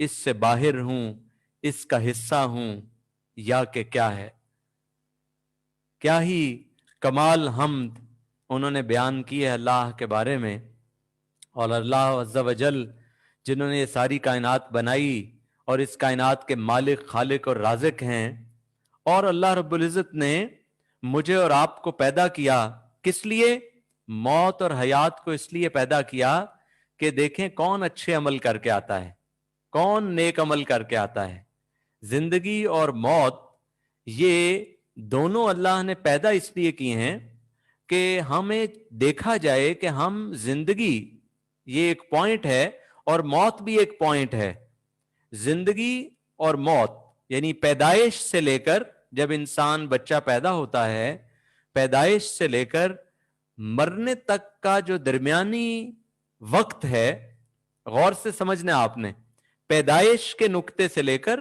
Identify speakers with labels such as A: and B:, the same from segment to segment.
A: اس سے باہر ہوں, اس کا حصہ ہوں یا کہ کیا ہے. کیا ہی کمال حمد انہوں نے بیان کی ہے اللہ کے بارے میں. اور اللہ عز و جل جنہوں نے یہ ساری کائنات بنائی اور اس کائنات کے مالک, خالق اور رازق ہیں, اور اللہ رب العزت نے مجھے اور آپ کو پیدا کیا کس لیے؟ موت اور حیات کو اس لیے پیدا کیا کہ دیکھیں کون اچھے عمل کر کے آتا ہے, کون نیک عمل کر کے آتا ہے. زندگی اور موت یہ دونوں اللہ نے پیدا اس لیے کی ہیں کہ ہمیں دیکھا جائے کہ ہم زندگی یہ ایک پوائنٹ ہے اور موت بھی ایک پوائنٹ ہے. زندگی اور موت یعنی پیدائش سے لے کر, جب انسان بچہ پیدا ہوتا ہے, پیدائش سے لے کر مرنے تک کا جو درمیانی وقت ہے, غور سے سمجھنا آپ نے, پیدائش کے نقطے سے لے کر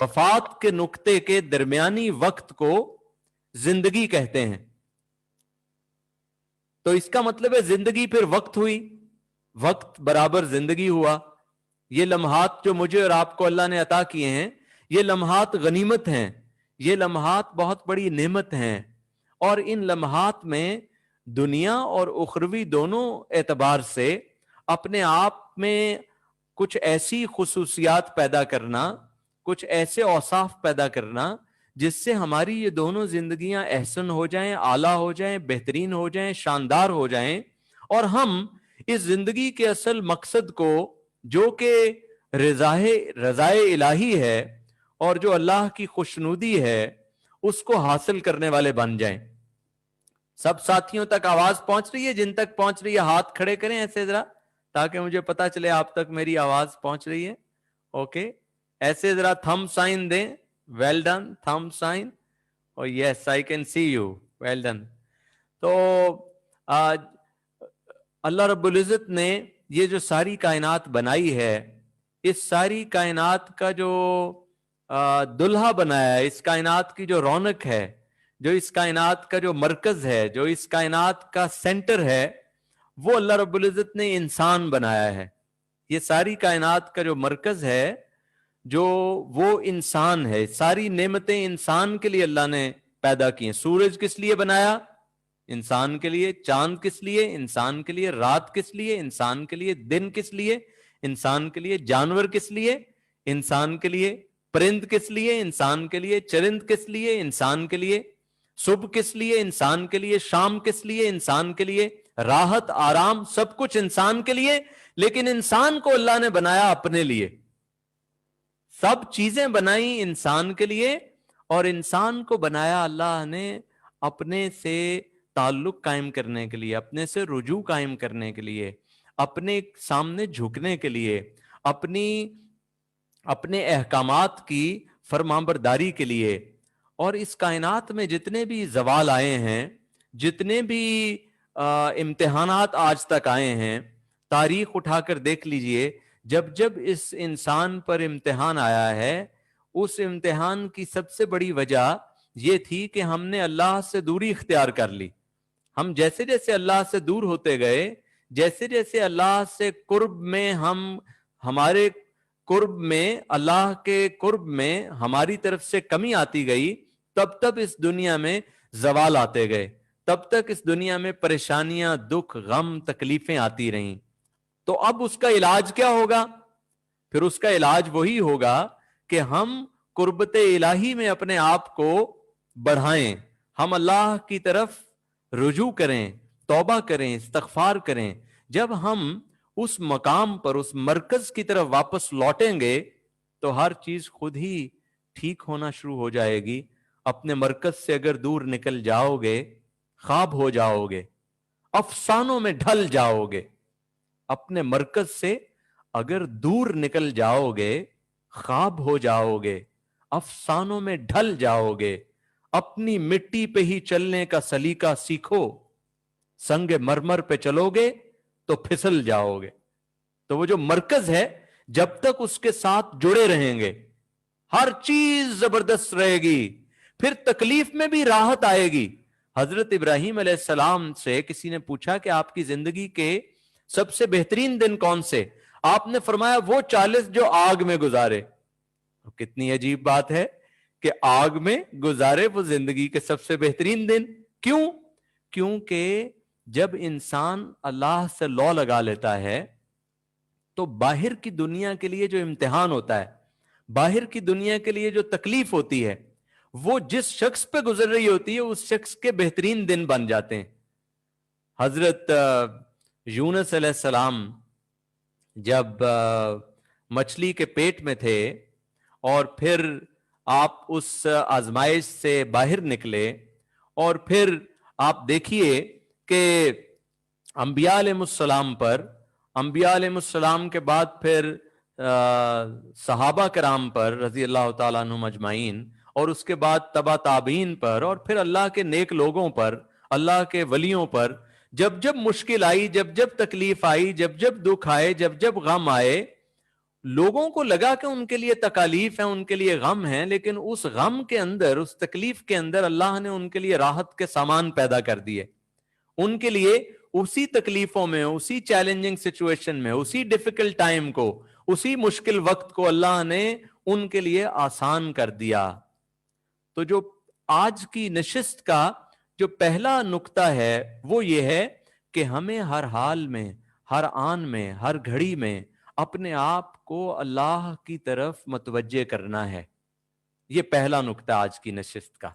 A: وفات کے نقطے کے درمیانی وقت کو زندگی کہتے ہیں. تو اس کا مطلب ہے زندگی پھر وقت ہوئی, وقت برابر زندگی ہوا. یہ لمحات جو مجھے اور آپ کو اللہ نے عطا کیے ہیں, یہ لمحات غنیمت ہیں, یہ لمحات بہت بڑی نعمت ہیں. اور ان لمحات میں دنیا اور اخروی دونوں اعتبار سے اپنے آپ میں کچھ ایسی خصوصیات پیدا کرنا, کچھ ایسے اوصاف پیدا کرنا جس سے ہماری یہ دونوں زندگیاں احسن ہو جائیں, اعلیٰ ہو جائیں, بہترین ہو جائیں, شاندار ہو جائیں, اور ہم اس زندگی کے اصل مقصد کو جو کہ رضائے الہی ہے اور جو اللہ کی خوشنودی ہے اس کو حاصل کرنے والے بن جائیں. سب ساتھیوں تک آواز پہنچ رہی ہے؟ جن تک پہنچ رہی ہے ہاتھ کھڑے کریں ایسے ذرا, تاکہ مجھے پتا چلے آپ تک میری آواز پہنچ رہی ہے. اوکے, ایسے ذرا تھم سائن دیں. Well done, thumb sign. اور yes, I can see you. Well done. تو آج اللہ رب العزت نے یہ جو ساری کائنات بنائی ہے, اس ساری کائنات کا جو دلہا بنایا ہے, اس کائنات کی جو رونق ہے, جو اس کائنات کا جو مرکز ہے, جو اس کائنات کا سینٹر ہے, وہ اللہ رب العزت نے انسان بنایا ہے. یہ ساری کائنات کا جو مرکز ہے, جو وہ انسان ہے. ساری نعمتیں انسان کے لیے اللہ نے پیدا کی ہیں. سورج کس لیے بنایا؟ انسان کے لیے. چاند کس لیے؟ انسان کے لیے. رات کس لیے؟ انسان کے لیے. دن کس لیے؟ انسان کے لیے. جانور کس لیے؟ انسان کے لیے. پرند کس لیے؟ انسان کے لیے. چرند کس لیے؟ انسان کے لیے. صبح کس لیے؟ انسان کے لیے. شام کس لیے؟ انسان کے لیے. راحت, آرام, سب کچھ انسان کے لیے. لیکن انسان کو اللہ نے بنایا اپنے لیے. سب چیزیں بنائی انسان کے لیے, اور انسان کو بنایا اللہ نے اپنے سے تعلق قائم کرنے کے لیے, اپنے سے رجوع قائم کرنے کے لیے, اپنے سامنے جھکنے کے لیے, اپنے احکامات کی فرمانبرداری کے لیے. اور اس کائنات میں جتنے بھی زوال آئے ہیں, جتنے بھی امتحانات آج تک آئے ہیں, تاریخ اٹھا کر دیکھ لیجئے, جب جب اس انسان پر امتحان آیا ہے, اس امتحان کی سب سے بڑی وجہ یہ تھی کہ ہم نے اللہ سے دوری اختیار کر لی. ہم جیسے جیسے اللہ سے دور ہوتے گئے, جیسے جیسے اللہ سے قرب میں ہمارے قرب میں, اللہ کے قرب میں ہماری طرف سے کمی آتی گئی, تب تب اس دنیا میں زوال آتے گئے, تب تک اس دنیا میں پریشانیاں, دکھ, غم, تکلیفیں آتی رہیں. تو اب اس کا علاج کیا ہوگا؟ پھر اس کا علاج وہی ہوگا کہ ہم قربت الہی میں اپنے آپ کو بڑھائیں, ہم اللہ کی طرف رجوع کریں, توبہ کریں, استغفار کریں. جب ہم اس مقام پر, اس مرکز کی طرف واپس لوٹیں گے تو ہر چیز خود ہی ٹھیک ہونا شروع ہو جائے گی. اپنے مرکز سے اگر دور نکل جاؤ گے, خواب ہو جاؤ گے, افسانوں میں ڈھل جاؤ گے. اپنے مرکز سے اگر دور نکل جاؤ گے, خواب ہو جاؤ گے, افسانوں میں ڈھل جاؤ گے. اپنی مٹی پہ ہی چلنے کا سلیقہ سیکھو, سنگ مرمر پہ چلو گے تو پھسل جاؤ گے. تو وہ جو مرکز ہے, جب تک اس کے ساتھ جڑے رہیں گے, ہر چیز زبردست رہے گی, پھر تکلیف میں بھی راحت آئے گی. حضرت ابراہیم علیہ السلام سے کسی نے پوچھا کہ آپ کی زندگی کے سب سے بہترین دن کون سے؟ آپ نے فرمایا وہ 40 جو آگ میں گزارے. کتنی عجیب بات ہے کہ آگ میں گزارے وہ زندگی کے سب سے بہترین دن. کیوں؟ کیونکہ جب انسان اللہ سے لو لگا لیتا ہے تو باہر کی دنیا کے لیے جو امتحان ہوتا ہے, باہر کی دنیا کے لیے جو تکلیف ہوتی ہے, وہ جس شخص پہ گزر رہی ہوتی ہے اس شخص کے بہترین دن بن جاتے ہیں. حضرت یونس علیہ السلام جب مچھلی کے پیٹ میں تھے اور پھر آپ اس آزمائش سے باہر نکلے, اور پھر آپ دیکھیے کہ انبیاء علیہ السلام پر, انبیاء علیہ السلام کے بعد پھر صحابہ کرام پر رضی اللہ تعالیٰ عنہم اجمعین, اور اس کے بعد تبع تابعین پر, اور پھر اللہ کے نیک لوگوں پر, اللہ کے ولیوں پر, جب جب مشکل آئی, جب جب تکلیف آئی, جب جب دکھ آئے, جب جب غم آئے, لوگوں کو لگا کہ ان کے لیے تکالیف ہیں, ان کے لیے غم ہیں, لیکن اس غم کے اندر, اس تکلیف کے اندر اللہ نے ان کے لیے راحت کے سامان پیدا کر دیے. ان کے لیے اسی تکلیفوں میں, اسی چیلنجنگ سچویشن میں, اسی ڈیفیکلٹ ٹائم کو, اسی مشکل وقت کو اللہ نے ان کے لیے آسان کر دیا. تو جو آج کی نشست کا جو پہلا نقطہ ہے وہ یہ ہے کہ ہمیں ہر حال میں, ہر آن میں, ہر گھڑی میں اپنے آپ کو اللہ کی طرف متوجہ کرنا ہے. یہ پہلا نقطہ آج کی نشست کا.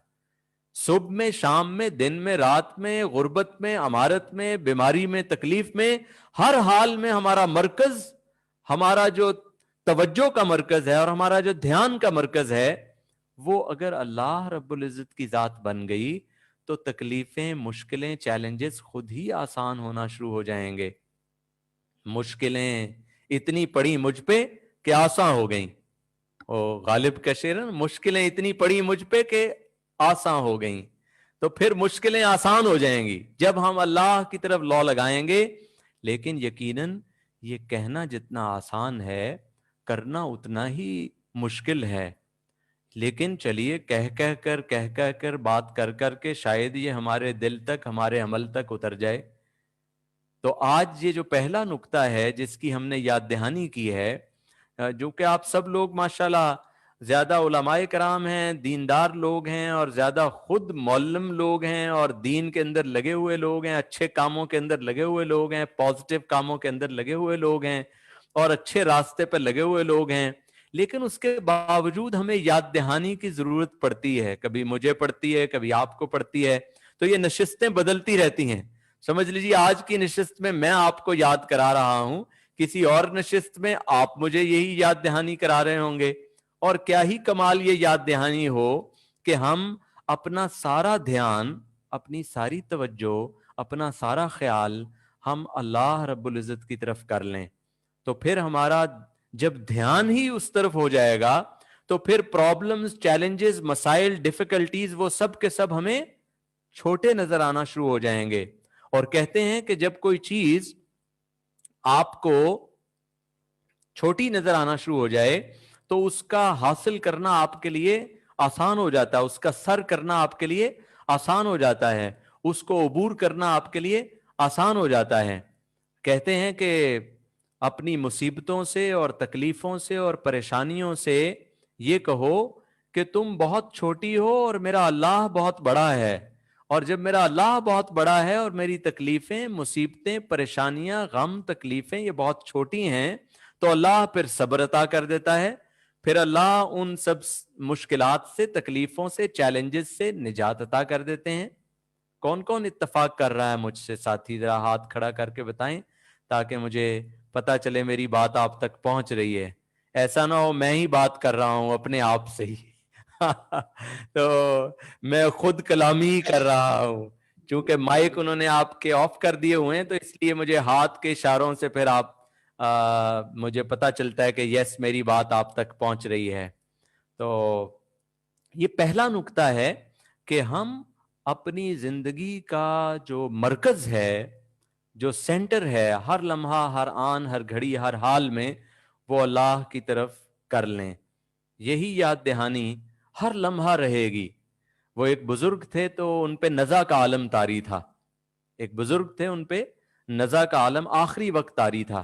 A: صبح میں, شام میں, دن میں, رات میں, غربت میں, امارت میں, بیماری میں, تکلیف میں, ہر حال میں ہمارا مرکز, ہمارا جو توجہ کا مرکز ہے اور ہمارا جو دھیان کا مرکز ہے, وہ اگر اللہ رب العزت کی ذات بن گئی تو تکلیفیں, مشکلیں, چیلنجز خود ہی آسان ہونا شروع ہو جائیں گے. مشکلیں اتنی پڑی مجھ پہ کہ آسان ہو گئیں. غالب کا شعر, مشکلیں اتنی پڑی مجھ پہ کہ آسان ہو گئیں. تو پھر مشکلیں آسان ہو جائیں گی جب ہم اللہ کی طرف لو لگائیں گے. لیکن یقیناً یہ کہنا جتنا آسان ہے, کرنا اتنا ہی مشکل ہے. لیکن چلیے کہہ کر بات کر کے شاید یہ ہمارے دل تک, ہمارے عمل تک اتر جائے. تو آج یہ جو پہلا نقطہ ہے جس کی ہم نے یاد دہانی کی ہے, جو کہ آپ سب لوگ ماشاءاللہ زیادہ علماء کرام ہیں, دیندار لوگ ہیں, اور زیادہ خود معلم لوگ ہیں, اور دین کے اندر لگے ہوئے لوگ ہیں, اچھے کاموں کے اندر لگے ہوئے لوگ ہیں, پازیٹیو کاموں کے اندر لگے ہوئے لوگ ہیں, اور اچھے راستے پر لگے ہوئے لوگ ہیں. لیکن اس کے باوجود ہمیں یاد دہانی کی ضرورت پڑتی ہے. کبھی مجھے پڑتی ہے, کبھی آپ کو پڑتی ہے. تو یہ نشستیں بدلتی رہتی ہیں. سمجھ لیجیے آج کی نشست میں میں آپ کو یاد کرا رہا ہوں, کسی اور نشست میں آپ مجھے یہی یاد دہانی کرا رہے ہوں گے. اور کیا ہی کمال یہ یاد دہانی ہو کہ ہم اپنا سارا دھیان, اپنی ساری توجہ, اپنا سارا خیال ہم اللہ رب العزت کی طرف کر لیں. تو پھر ہمارا جب دھیان ہی اس طرف ہو جائے گا تو پھر پرابلمز, چیلنجز, مسائل, ڈیفیکلٹیز وہ سب کے سب ہمیں چھوٹے نظر آنا شروع ہو جائیں گے. اور کہتے ہیں کہ جب کوئی چیز آپ کو چھوٹی نظر آنا شروع ہو جائے تو اس کا حاصل کرنا آپ کے لیے آسان ہو جاتا ہے, اس کا سر کرنا آپ کے لیے آسان ہو جاتا ہے, اس کو عبور کرنا آپ کے لیے آسان ہو جاتا ہے. کہتے ہیں کہ اپنی مصیبتوں سے اور تکلیفوں سے اور پریشانیوں سے یہ کہو کہ تم بہت چھوٹی ہو اور میرا اللہ بہت بڑا ہے. اور جب میرا اللہ بہت بڑا ہے اور میری تکلیفیں, مصیبتیں, پریشانیاں, غم, تکلیفیں یہ بہت چھوٹی ہیں, تو اللہ پھر صبر عطا کر دیتا ہے. پھر اللہ ان سب مشکلات سے, تکلیفوں سے, چیلنجز سے نجات عطا کر دیتے ہیں. کون کون اتفاق کر رہا ہے مجھ سے ساتھی؟ ذرا ہاتھ کھڑا کر کے بتائیں تاکہ مجھے پتا چلے میری بات آپ تک پہنچ رہی ہے. ایسا نہ ہو میں ہی بات کر رہا ہوں اپنے آپ سے ہی تو میں خود کلامی کر رہا ہوں. چونکہ مائک انہوں نے آپ کے آف کر دیے ہوئے ہیں تو اس لیے مجھے ہاتھ کے اشاروں سے پھر آپ مجھے پتا چلتا ہے کہ یس میری بات آپ تک پہنچ رہی ہے. تو یہ پہلا نقطہ ہے کہ ہم اپنی زندگی کا جو مرکز ہے, جو سینٹر ہے, ہر لمحہ, ہر آن, ہر گھڑی, ہر حال میں وہ اللہ کی طرف کر لیں. یہی یاد دہانی ہر لمحہ رہے گی. وہ ایک بزرگ تھے تو ان پہ نزا کا عالم طاری تھا. ایک بزرگ تھے, ان پہ نزا کا عالم آخری وقت طاری تھا.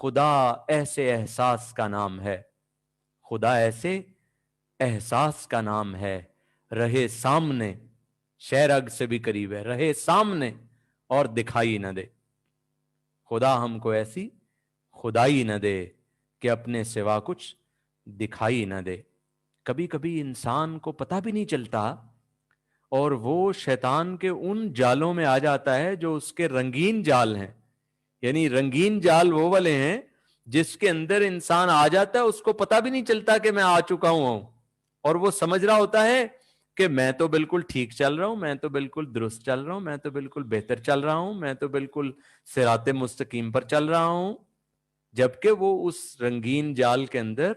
A: خدا ایسے احساس کا نام ہے، خدا ایسے احساس کا نام ہے، رہے سامنے، شیر اگ سے بھی قریب ہے، رہے سامنے اور دکھائی نہ دے۔ خدا ہم کو ایسی خدائی نہ دے کہ اپنے سوا کچھ دکھائی نہ دے۔ کبھی کبھی انسان کو پتہ بھی نہیں چلتا اور وہ شیطان کے ان جالوں میں آ جاتا ہے جو اس کے رنگین جال ہیں، یعنی رنگین جال وہ والے ہیں جس کے اندر انسان آ جاتا ہے، اس کو پتہ بھی نہیں چلتا کہ میں آ چکا ہوں، اور وہ سمجھ رہا ہوتا ہے کہ میں تو بالکل ٹھیک چل رہا ہوں، میں تو بالکل درست چل رہا ہوں، میں تو بالکل بہتر چل رہا ہوں، میں تو بالکل صراط مستقیم پر چل رہا ہوں، جبکہ وہ اس رنگین جال کے اندر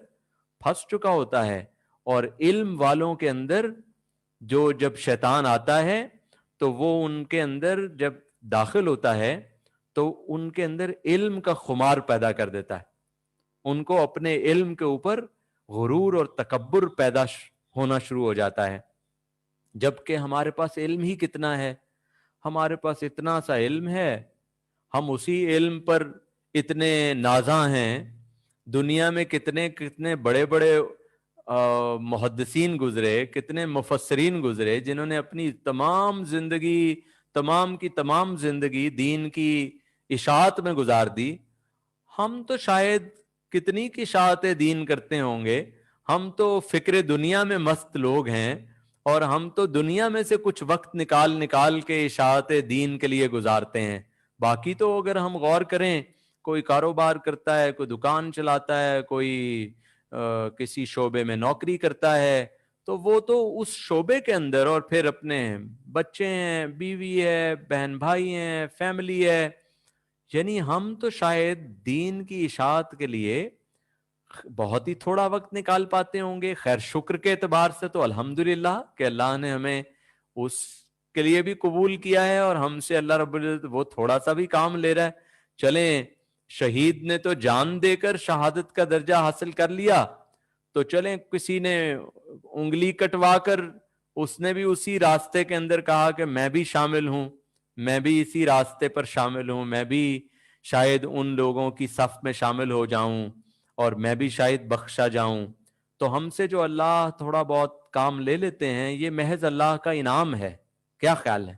A: پھنس چکا ہوتا ہے۔ اور علم والوں کے اندر جو جب شیطان آتا ہے تو وہ ان کے اندر جب داخل ہوتا ہے تو ان کے اندر علم کا خمار پیدا کر دیتا ہے، ان کو اپنے علم کے اوپر غرور اور تکبر پیدا ہونا شروع ہو جاتا ہے، جبکہ ہمارے پاس علم ہی کتنا ہے، ہمارے پاس اتنا سا علم ہے، ہم اسی علم پر اتنے نازاں ہیں، دنیا میں کتنے کتنے بڑے بڑے محدثین گزرے، کتنے مفسرین گزرے جنہوں نے اپنی تمام کی تمام زندگی دین کی اشاعت میں گزار دی۔ ہم تو شاید کتنی کی اشاعت دین کرتے ہوں گے، ہم تو فکر دنیا میں مست لوگ ہیں، اور ہم تو دنیا میں سے کچھ وقت نکال کے اشاعت دین کے لیے گزارتے ہیں۔ باقی تو اگر ہم غور کریں، کوئی کاروبار کرتا ہے، کوئی دکان چلاتا ہے، کوئی کسی شعبے میں نوکری کرتا ہے، تو وہ تو اس شعبے کے اندر، اور پھر اپنے بچے ہیں، بیوی ہے، بہن بھائی ہیں، فیملی ہے، یعنی ہم تو شاید دین کی اشاعت کے لیے بہت ہی تھوڑا وقت نکال پاتے ہوں گے۔ خیر شکر کے اعتبار سے تو الحمدللہ کہ اللہ نے ہمیں اس کے لیے بھی قبول کیا ہے، اور ہم سے اللہ رب العزت وہ تھوڑا سا بھی کام لے رہا ہے۔ چلیں، شہید نے تو جان دے کر شہادت کا درجہ حاصل کر لیا، تو چلیں کسی نے انگلی کٹوا کر اس نے بھی اسی راستے کے اندر کہا کہ میں بھی شامل ہوں، میں بھی اسی راستے پر شامل ہوں، میں بھی شاید ان لوگوں کی صف میں شامل ہو جاؤں اور میں بھی شاید بخشا جاؤں۔ تو ہم سے جو اللہ تھوڑا بہت کام لے لیتے ہیں، یہ محض اللہ کا انعام ہے۔ کیا خیال ہے؟